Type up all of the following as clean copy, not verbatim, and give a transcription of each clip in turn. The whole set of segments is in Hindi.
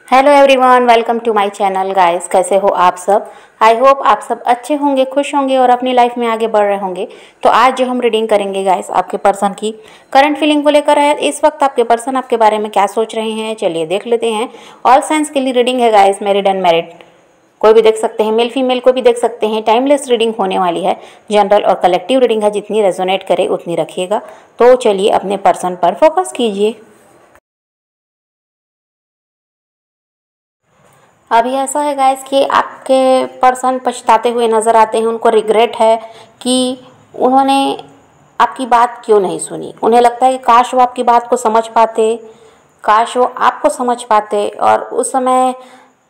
Hello everyone, welcome to my channel guys. कैसे हो आप सब? आई होप आप सब अच्छे होंगे, खुश होंगे और अपनी लाइफ में आगे बढ़ रहे होंगे। तो आज जो हम रीडिंग करेंगे गाइस, आपके पर्सन की करंट फीलिंग को लेकर है। इस वक्त आपके पर्सन आपके बारे में क्या सोच रहे हैं, चलिए देख लेते हैं। ऑल साइंस के लिए रीडिंग है गाइस, मैरिड अनमैरिड कोई भी देख सकते हैं, मेल फीमेल को भी देख सकते हैं। टाइमलेस रीडिंग होने वाली है, जनरल और कलेक्टिव रीडिंग है, जितनी रेजोनेट करे उतनी रखिएगा। तो चलिए अपने पर्सन पर फोकस कीजिए। अभी ऐसा है गाइस कि आपके पर्सन पछताते हुए नज़र आते हैं। उनको रिग्रेट है कि उन्होंने आपकी बात क्यों नहीं सुनी। उन्हें लगता है कि काश वो आपकी बात को समझ पाते, काश वो आपको समझ पाते और उस समय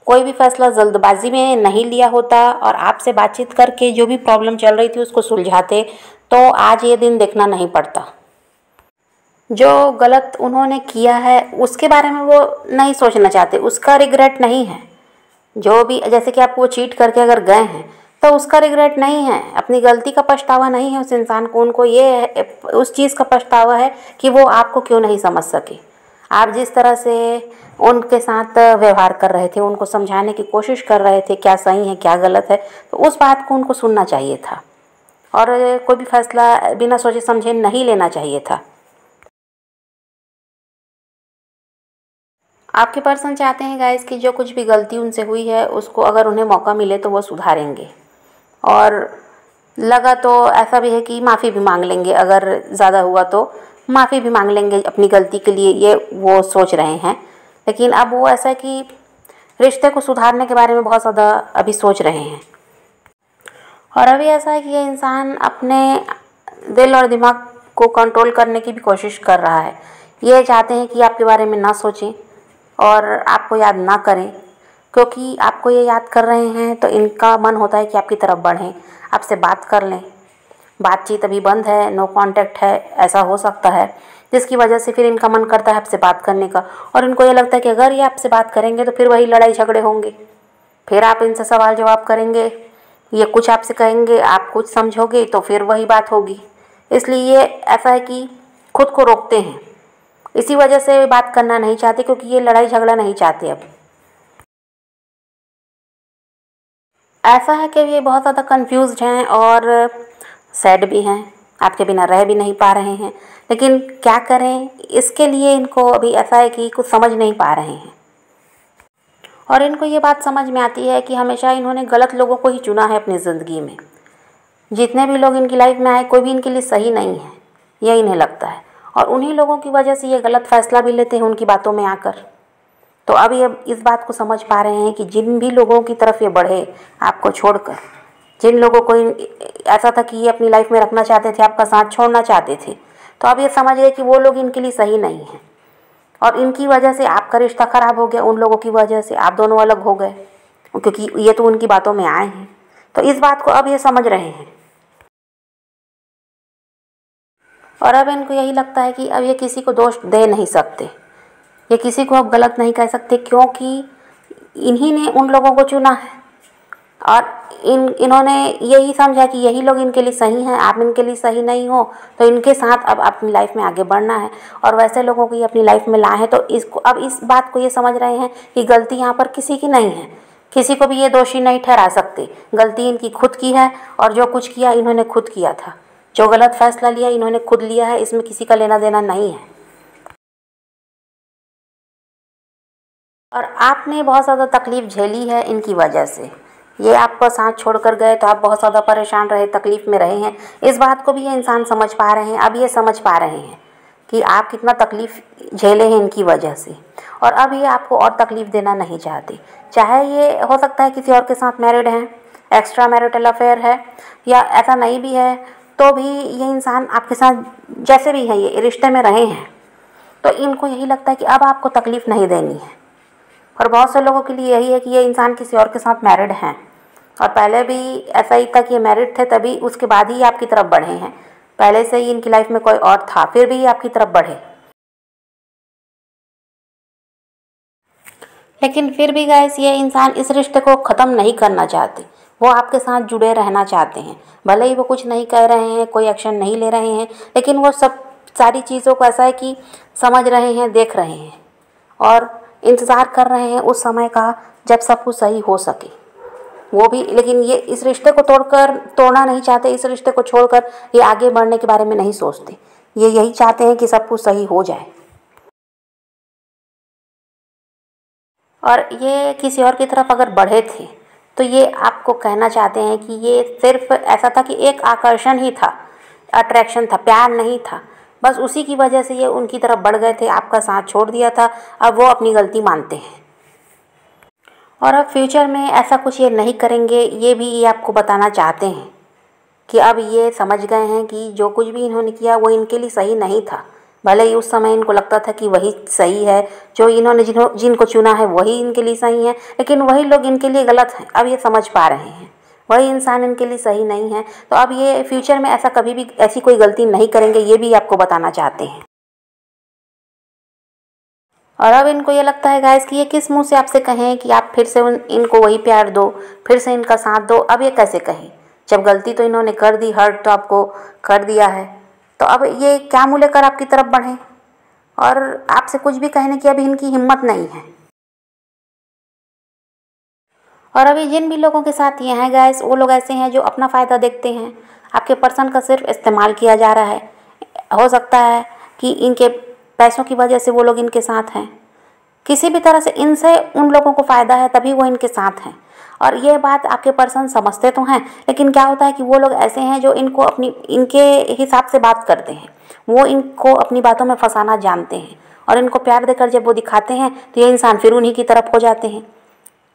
कोई भी फैसला जल्दबाजी में नहीं लिया होता और आपसे बातचीत करके जो भी प्रॉब्लम चल रही थी उसको सुलझाते, तो आज ये दिन देखना नहीं पड़ता। जो गलत उन्होंने किया है उसके बारे में वो नहीं सोचना चाहते, उसका रिग्रेट नहीं है। जो भी, जैसे कि आप वो चीट करके अगर गए हैं तो उसका रिग्रेट नहीं है, अपनी गलती का पछतावा नहीं है उस इंसान को। उनको ये उस चीज़ का पछतावा है कि वो आपको क्यों नहीं समझ सके। आप जिस तरह से उनके साथ व्यवहार कर रहे थे, उनको समझाने की कोशिश कर रहे थे क्या सही है क्या गलत है, तो उस बात को उनको सुनना चाहिए था और कोई भी फैसला बिना सोचे समझे नहीं लेना चाहिए था। आपके पर्सन चाहते हैं गाइस कि जो कुछ भी गलती उनसे हुई है उसको अगर उन्हें मौका मिले तो वो सुधारेंगे और लगा तो ऐसा भी है कि माफ़ी भी मांग लेंगे। अगर ज़्यादा हुआ तो माफ़ी भी मांग लेंगे अपनी गलती के लिए, ये वो सोच रहे हैं। लेकिन अब वो ऐसा है कि रिश्ते को सुधारने के बारे में बहुत ज़्यादा अभी सोच रहे हैं। और अभी ऐसा है कि ये इंसान अपने दिल और दिमाग को कंट्रोल करने की भी कोशिश कर रहा है। ये चाहते हैं कि आपके बारे में ना सोचें और आपको याद ना करें, क्योंकि आपको ये याद कर रहे हैं तो इनका मन होता है कि आपकी तरफ बढ़ें, आपसे बात कर लें। बातचीत अभी बंद है, नो कांटेक्ट है, ऐसा हो सकता है, जिसकी वजह से फिर इनका मन करता है आपसे बात करने का। और इनको ये लगता है कि अगर ये आपसे बात करेंगे तो फिर वही लड़ाई झगड़े होंगे, फिर आप इनसे सवाल जवाब करेंगे, ये कुछ आपसे कहेंगे, आप कुछ समझोगे, तो फिर वही बात होगी। इसलिए ये ऐसा है कि खुद को रोकते हैं, इसी वजह से बात करना नहीं चाहते, क्योंकि ये लड़ाई झगड़ा नहीं चाहते। अब ऐसा है कि ये बहुत ज़्यादा कंफ्यूज्ड हैं और सैड भी हैं, आपके बिना रह भी नहीं पा रहे हैं। लेकिन क्या करें, इसके लिए इनको अभी ऐसा है कि कुछ समझ नहीं पा रहे हैं। और इनको ये बात समझ में आती है कि हमेशा इन्होंने गलत लोगों को ही चुना है अपनी ज़िंदगी में। जितने भी लोग इनकी लाइफ में आए कोई भी इनके लिए सही नहीं है, यह इन्हें लगता है। और उन्हीं लोगों की वजह से ये गलत फैसला भी लेते हैं उनकी बातों में आकर। तो अब ये इस बात को समझ पा रहे हैं कि जिन भी लोगों की तरफ ये बढ़े आपको छोड़कर, जिन लोगों को ऐसा था कि ये अपनी लाइफ में रखना चाहते थे, आपका साथ छोड़ना चाहते थे, तो अब ये समझ गए कि वो लोग इनके लिए सही नहीं हैं और इनकी वजह से आपका रिश्ता ख़राब हो गया, उन लोगों की वजह से आप दोनों अलग हो गए, क्योंकि ये तो उनकी बातों में आए हैं। तो इस बात को अब ये समझ रहे हैं और अब इनको यही लगता है कि अब ये किसी को दोष दे नहीं सकते, ये किसी को अब गलत नहीं कह सकते, क्योंकि इन्हीं ने उन लोगों को चुना है और इन्होंने यही समझा कि यही लोग इनके लिए सही हैं, आप इनके लिए सही नहीं हो, तो इनके साथ अब अपनी लाइफ में आगे बढ़ना है और वैसे लोगों को ये अपनी लाइफ में लाए हैं। तो इसको अब इस बात को ये समझ रहे हैं कि गलती यहाँ पर किसी की नहीं है, किसी को भी ये दोषी नहीं ठहरा सकते। गलती इनकी खुद की है और जो कुछ किया इन्होंने खुद किया था, जो गलत फैसला लिया इन्होंने खुद लिया है, इसमें किसी का लेना देना नहीं है। और आपने बहुत ज़्यादा तकलीफ़ झेली है इनकी वजह से, ये आपका साथ छोड़कर गए तो आप बहुत ज़्यादा परेशान रहे, तकलीफ़ में रहे हैं। इस बात को भी ये इंसान समझ पा रहे हैं, अब ये समझ पा रहे हैं कि आप कितना तकलीफ़ झेले हैं इनकी वजह से, और अब ये आपको और तकलीफ़ देना नहीं चाहते। चाहे ये हो सकता है किसी और के साथ मैरिड हैं, एक्स्ट्रा मैरिटल अफेयर है, या ऐसा नहीं भी है तो भी ये इंसान आपके साथ जैसे भी है ये रिश्ते में रहे हैं, तो इनको यही लगता है कि अब आपको तकलीफ़ नहीं देनी है। और बहुत से लोगों के लिए यही है कि ये इंसान किसी और के साथ मैरिड हैं और पहले भी ऐसा ही था कि ये मैरिड थे, तभी उसके बाद ही आपकी तरफ बढ़े हैं। पहले से ही इनकी लाइफ में कोई और था, फिर भी ये आपकी तरफ बढ़े। लेकिन फिर भी गाइस ये इंसान इस रिश्ते को ख़त्म नहीं करना चाहते, वो आपके साथ जुड़े रहना चाहते हैं। भले ही वो कुछ नहीं कह रहे हैं, कोई एक्शन नहीं ले रहे हैं, लेकिन वो सब सारी चीज़ों को ऐसा है कि समझ रहे हैं, देख रहे हैं और इंतज़ार कर रहे हैं उस समय का जब सब कुछ सही हो सके। वो भी, लेकिन ये इस रिश्ते को तोड़ना नहीं चाहते, इस रिश्ते को छोड़कर ये आगे बढ़ने के बारे में नहीं सोचते। ये यही चाहते हैं कि सब कुछ सही हो जाए। और ये किसी और की तरफ अगर बढ़े थे तो ये आपको कहना चाहते हैं कि ये सिर्फ ऐसा था कि एक आकर्षण ही था, अट्रैक्शन था, प्यार नहीं था। बस उसी की वजह से ये उनकी तरफ बढ़ गए थे, आपका साथ छोड़ दिया था। अब वो अपनी गलती मानते हैं और अब फ्यूचर में ऐसा कुछ ये नहीं करेंगे। ये भी ये आपको बताना चाहते हैं कि अब ये समझ गए हैं कि जो कुछ भी इन्होंने किया वो इनके लिए सही नहीं था। भले ही उस समय इनको लगता था कि वही सही है, जो इन्होंने जिनको चुना है वही इनके लिए सही है, लेकिन वही लोग इनके लिए गलत हैं। अब ये समझ पा रहे हैं वही इंसान इनके लिए सही नहीं है। तो अब ये फ्यूचर में ऐसा कभी भी ऐसी कोई गलती नहीं करेंगे, ये भी आपको बताना चाहते हैं। और अब इनको ये लगता है गाइस कि ये किस मुंह से आपसे कहें कि आप फिर से इनको वही प्यार दो, फिर से इनका साथ दो। अब ये कैसे कहें जब गलती तो इन्होंने कर दी, हर्ट तो आपको कर दिया है। तो अब ये क्या मुँह लेकर आपकी तरफ बढ़ें और आपसे कुछ भी कहने की अभी इनकी हिम्मत नहीं है। और अभी जिन भी लोगों के साथ ये हैं गाइस, वो लोग ऐसे हैं जो अपना फ़ायदा देखते हैं। आपके पर्सन का सिर्फ इस्तेमाल किया जा रहा है। हो सकता है कि इनके पैसों की वजह से वो लोग इनके साथ हैं। किसी भी तरह से इनसे उन लोगों को फ़ायदा है तभी वो इनके साथ हैं। और ये बात आपके पर्सन समझते तो हैं, लेकिन क्या होता है कि वो लोग ऐसे हैं जो इनको इनके हिसाब से बात करते हैं। वो इनको अपनी बातों में फंसाना जानते हैं और इनको प्यार देकर जब वो दिखाते हैं तो ये इंसान फिर उन्हीं की तरफ हो जाते हैं।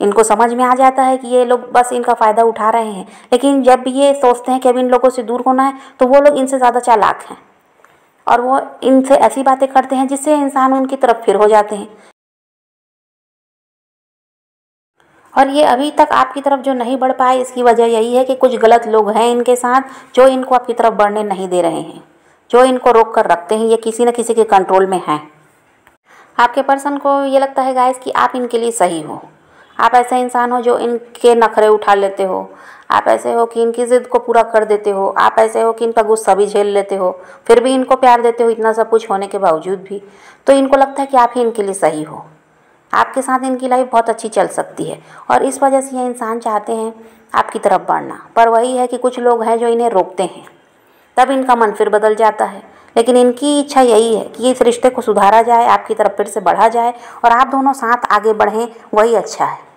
इनको समझ में आ जाता है कि ये लोग बस इनका फ़ायदा उठा रहे हैं, लेकिन जब ये सोचते हैं कि अब इन लोगों से दूर होना है तो वो लोग इनसे ज़्यादा चालाक हैं और वो इनसे ऐसी बातें करते हैं जिससे इंसान उनकी तरफ फिर हो जाते हैं। और ये अभी तक आपकी तरफ जो नहीं बढ़ पाए, इसकी वजह यही है कि कुछ गलत लोग हैं इनके साथ जो इनको आपकी तरफ बढ़ने नहीं दे रहे हैं, जो इनको रोक कर रखते हैं। ये किसी न किसी के कंट्रोल में हैं। आपके पर्सन को ये लगता है गाइस कि आप इनके लिए सही हो। आप ऐसे इंसान हो जो इनके नखरे उठा लेते हो। आप ऐसे हो कि इनकी ज़िद को पूरा कर देते हो। आप ऐसे हो कि इनका गुस्सा भी झेल लेते हो, फिर भी इनको प्यार देते हो, इतना सब कुछ होने के बावजूद भी। तो इनको लगता है कि आप ही इनके लिए सही हो। आपके साथ इनकी लाइफ बहुत अच्छी चल सकती है और इस वजह से ये इंसान चाहते हैं आपकी तरफ बढ़ना। पर वही है कि कुछ लोग हैं जो इन्हें रोकते हैं, तब इनका मन फिर बदल जाता है। लेकिन इनकी इच्छा यही है कि इस रिश्ते को सुधारा जाए, आपकी तरफ फिर से बढ़ा जाए और आप दोनों साथ आगे बढ़ें, वही अच्छा है।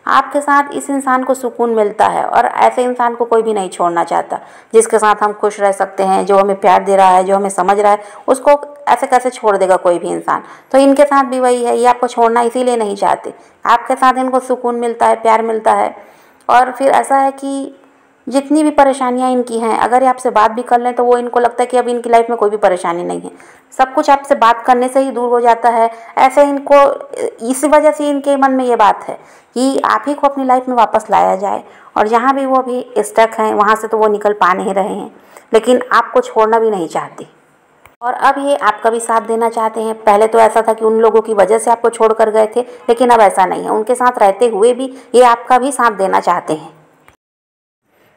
आपके साथ इस इंसान को सुकून मिलता है और ऐसे इंसान को कोई भी नहीं छोड़ना चाहता जिसके साथ हम खुश रह सकते हैं, जो हमें प्यार दे रहा है, जो हमें समझ रहा है। उसको ऐसे कैसे छोड़ देगा कोई भी इंसान। तो इनके साथ भी वही है, ये आपको छोड़ना इसीलिए नहीं चाहते। आपके साथ इनको सुकून मिलता है, प्यार मिलता है। और फिर ऐसा है कि जितनी भी परेशानियां इनकी हैं, अगर ये आपसे बात भी कर लें तो वो इनको लगता है कि अब इनकी लाइफ में कोई भी परेशानी नहीं है, सब कुछ आपसे बात करने से ही दूर हो जाता है। ऐसे इनको इसी वजह से इनके मन में ये बात है कि आप ही को अपनी लाइफ में वापस लाया जाए। और जहाँ भी वो अभी स्टक हैं वहाँ से तो वो निकल पा नहीं रहे हैं, लेकिन आपको छोड़ना भी नहीं चाहती और अब ये आपका भी साथ देना चाहते हैं। पहले तो ऐसा था कि उन लोगों की वजह से आपको छोड़ कर गए थे, लेकिन अब ऐसा नहीं है। उनके साथ रहते हुए भी ये आपका भी साथ देना चाहते हैं।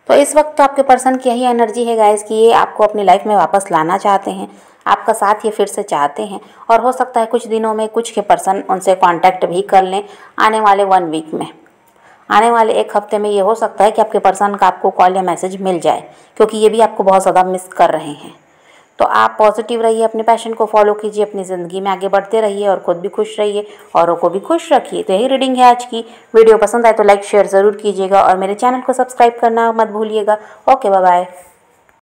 तो इस वक्त तो आपके पर्सन की यही एनर्जी है गाइस कि ये आपको अपनी लाइफ में वापस लाना चाहते हैं, आपका साथ ये फिर से चाहते हैं। और हो सकता है कुछ दिनों में कुछ के पर्सन उनसे कांटेक्ट भी कर लें। आने वाले 1 वीक में, आने वाले 1 हफ्ते में ये हो सकता है कि आपके पर्सन का आपको कॉल या मैसेज मिल जाए, क्योंकि ये भी आपको बहुत ज़्यादा मिस कर रहे हैं। तो आप पॉजिटिव रहिए, अपने पैशन को फॉलो कीजिए, अपनी ज़िंदगी में आगे बढ़ते रहिए और ख़ुद भी खुश रहिए, औरों को भी खुश रखिए। तो यही रीडिंग है आज की। वीडियो पसंद आए तो लाइक शेयर ज़रूर कीजिएगा और मेरे चैनल को सब्सक्राइब करना मत भूलिएगा। Okay, bye bye.